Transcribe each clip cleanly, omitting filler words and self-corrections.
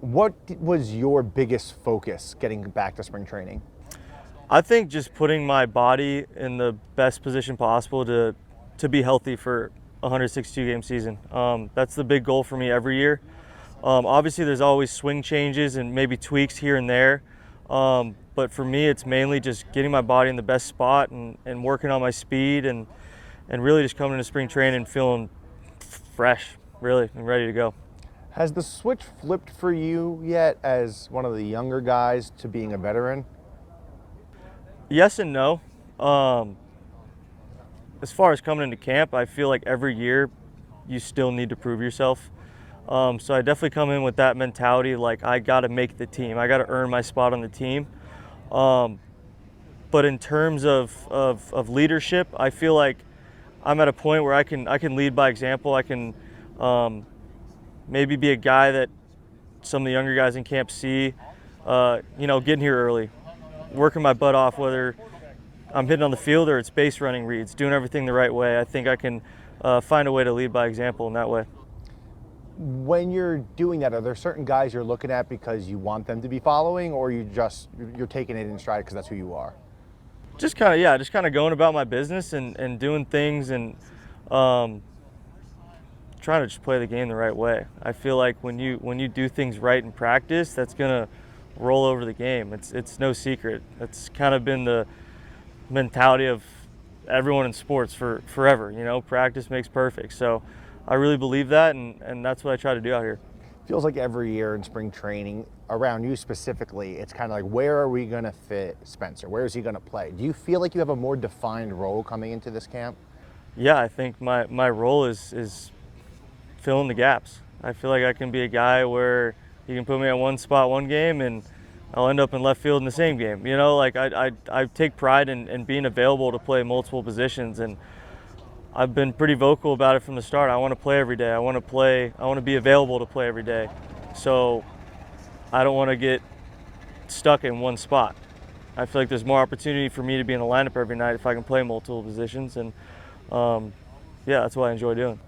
What was your biggest focus getting back to spring training? I think just putting my body in the best position possible to be healthy for a 162 game season. That's the big goal for me every year. Obviously, there's always swing changes and maybe tweaks here and there. But for me, it's mainly just getting my body in the best spot and working on my speed and really just coming into spring training and feeling fresh, really, and ready to go. Has the switch flipped for you yet as one of the younger guys to being a veteran? Yes and no. As far as coming into camp, I feel like every year you still need to prove yourself. So I definitely come in with that mentality, like I got to make the team. I got to earn my spot on the team. But in terms of leadership, I feel like I'm at a point where I can lead by example. I can maybe be a guy that some of the younger guys in camp see, getting here early, working my butt off, whether I'm hitting on the field or it's base running reads, doing everything the right way. I think I can find a way to lead by example in that way. When you're doing that, are there certain guys you're looking at because you want them to be following, or you're taking it in stride because that's who you are? Just kind of going about my business and doing things and trying to just play the game the right way. I feel like when you do things right in practice, that's gonna roll over the game. It's no secret. It's kind of been the mentality of everyone in sports for forever. Practice makes perfect. So I really believe that, and that's what I try to do out here. Feels like every year in spring training, around you specifically, it's kind of like, where are we going to fit Spencer? Where is he going to play? Do you feel like you have a more defined role coming into this camp? Yeah, I think my role is filling the gaps. I feel like I can be a guy where you can put me at one spot one game and I'll end up in left field in the same game. Like I take pride in being available to play multiple positions, and I've been pretty vocal about it from the start. I want to play every day. I want to be available to play every day. So I don't want to get stuck in one spot. I feel like there's more opportunity for me to be in the lineup every night if I can play multiple positions, and that's what I enjoy doing.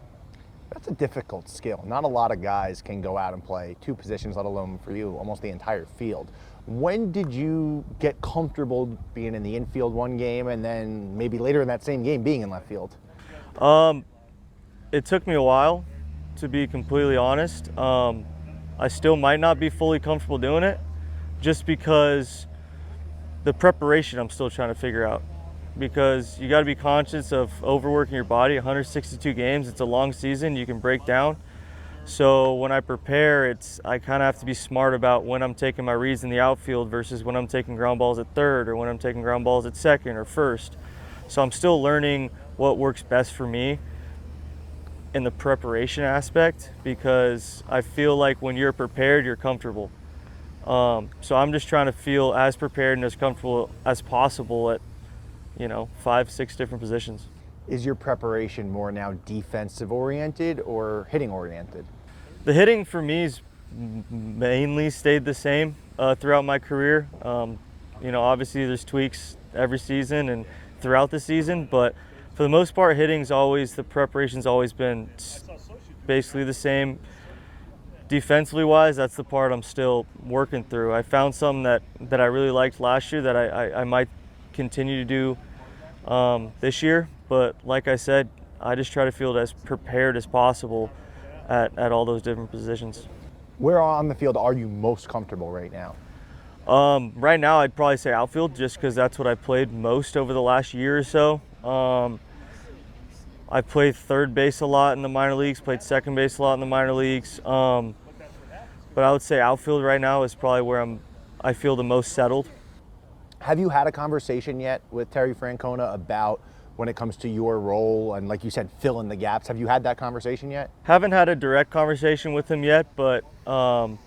That's a difficult skill. Not a lot of guys can go out and play two positions, let alone for you, almost the entire field. When did you get comfortable being in the infield one game and then maybe later in that same game being in left field? It took me a while, to be completely honest. I still might not be fully comfortable doing it just because the preparation I'm still trying to figure out. Because you got to be conscious of overworking your body. 162 games, it's a long season, you can break down. So when I prepare, I kind of have to be smart about when I'm taking my reads in the outfield versus when I'm taking ground balls at third or when I'm taking ground balls at second or first. So I'm still learning what works best for me in the preparation aspect, because I feel like when you're prepared, you're comfortable. So I'm just trying to feel as prepared and as comfortable as possible at 5-6 different positions. Is your preparation more now defensive oriented or hitting oriented? The hitting for me is mainly stayed the same throughout my career. Obviously there's tweaks every season and throughout the season, but for the most part, the preparation's always been basically the same. Defensively wise, that's the part I'm still working through. I found something that I really liked last year that I might continue to do this year, but like I said, I just try to feel as prepared as possible at all those different positions. Where on the field are you most comfortable right now? Right now, I'd probably say outfield, just because that's what I played most over the last year or so. I played third base a lot in the minor leagues, played second base a lot in the minor leagues, but I would say outfield right now is probably where I feel the most settled. Have you had a conversation yet with Terry Francona about when it comes to your role and, like you said, fill in the gaps? Have you had that conversation yet? Haven't had a direct conversation with him yet, but I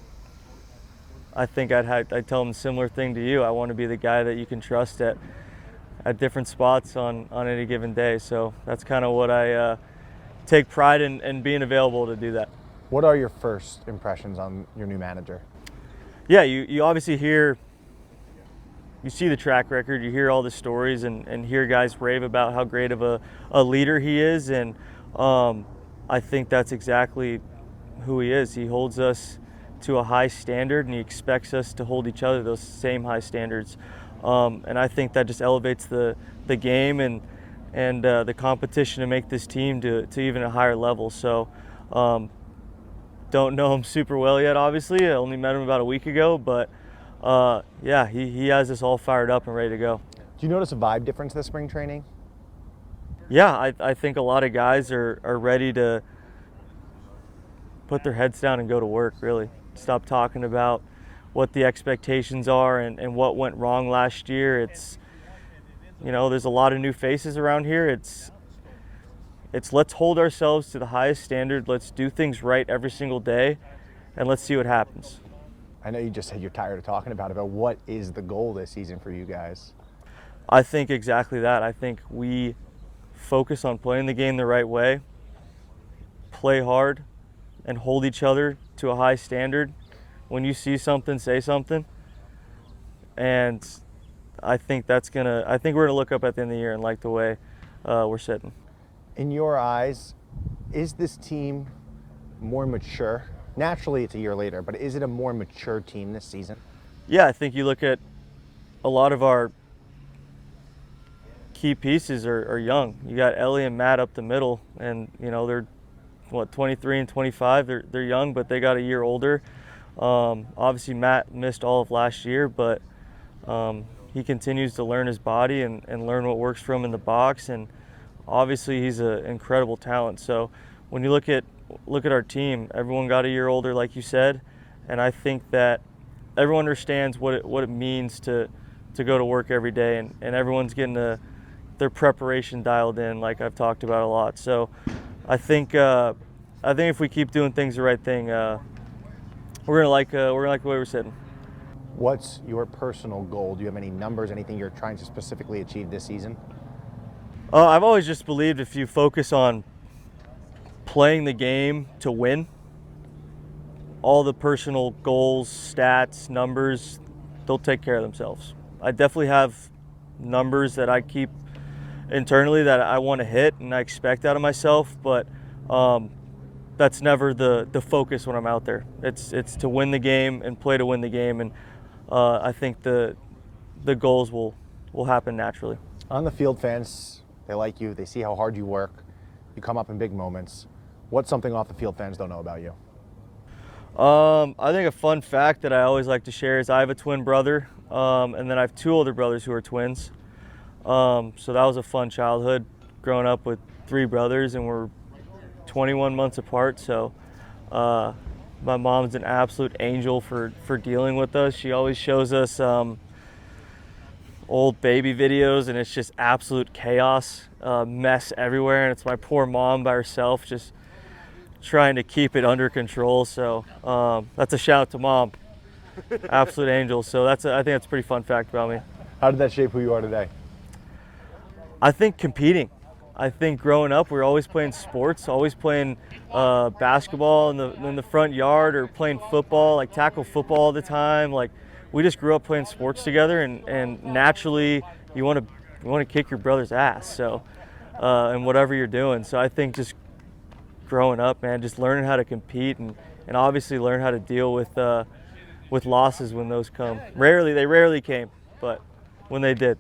think I'd tell him a similar thing to you. I want to be the guy that you can trust at different spots on any given day. So that's kind of what I take pride in being available to do that. What are your first impressions on your new manager? Yeah, you obviously you see the track record, you hear all the stories and hear guys rave about how great of a leader he is, and I think that's exactly who he is. He holds us to a high standard, and he expects us to hold each other to those same high standards. And I think that just elevates the game and the competition to make this team to even a higher level. So don't know him super well yet, obviously. I only met him about a week ago, but yeah, he has us all fired up and ready to go. Do you notice a vibe difference this spring training? Yeah, I think a lot of guys are ready to put their heads down and go to work, really. Stop talking about what the expectations are and what went wrong last year. It's, you know, there's a lot of new faces around here. It's let's hold ourselves to the highest standard. Let's do things right every single day, and let's see what happens. I know you just said you're tired of talking about it, but what is the goal this season for you guys? I think exactly that. I think we focus on playing the game the right way, play hard, and hold each other to a high standard. When you see something, say something. And I think we're gonna look up at the end of the year and like the way we're sitting. In your eyes, is this team more mature? Naturally, it's a year later, but is it a more mature team this season? Yeah, I think you look at a lot of our key pieces are young. You got Ellie and Matt up the middle, and you know they're 23 and 25. They're young, but they got a year older. Obviously, Matt missed all of last year, but he continues to learn his body and learn what works for him in the box. And obviously, he's an incredible talent. So when you look at our team, everyone got a year older, like you said, and I think that everyone understands what it means to go to work every day, and everyone's getting their preparation dialed in, like I've talked about a lot. So I think if we keep doing things the right thing, we're gonna like the way we're sitting. What's your personal goal? Do you have any numbers, anything you're trying to specifically achieve this season? I've always just believed if you focus on playing the game to win, all the personal goals, stats, numbers, they'll take care of themselves. I definitely have numbers that I keep internally that I want to hit and I expect out of myself, but that's never the focus when I'm out there. It's to win the game and play to win the game, and I think the goals will happen naturally. On the field, fans, they like you, they see how hard you work, you come up in big moments. What's something off the field fans don't know about you? I think a fun fact that I always like to share is I have a twin brother, and then I have two older brothers who are twins. So that was a fun childhood, growing up with three brothers, and we're 21 months apart. So my mom's an absolute angel for dealing with us. She always shows us old baby videos, and it's just absolute chaos, mess everywhere, and it's my poor mom by herself just trying to keep it under control. So that's a shout out to Mom. Absolute angel. So I think that's a pretty fun fact about me. How did that shape who you are today? I think competing. I think growing up we were always playing sports, always playing basketball in the front yard, or playing football, like tackle football all the time. Like we just grew up playing sports together, and naturally you want to kick your brother's ass. So and whatever you're doing. So I think just growing up, man, just learning how to compete and obviously learn how to deal with losses when those come. They rarely came, but when they did.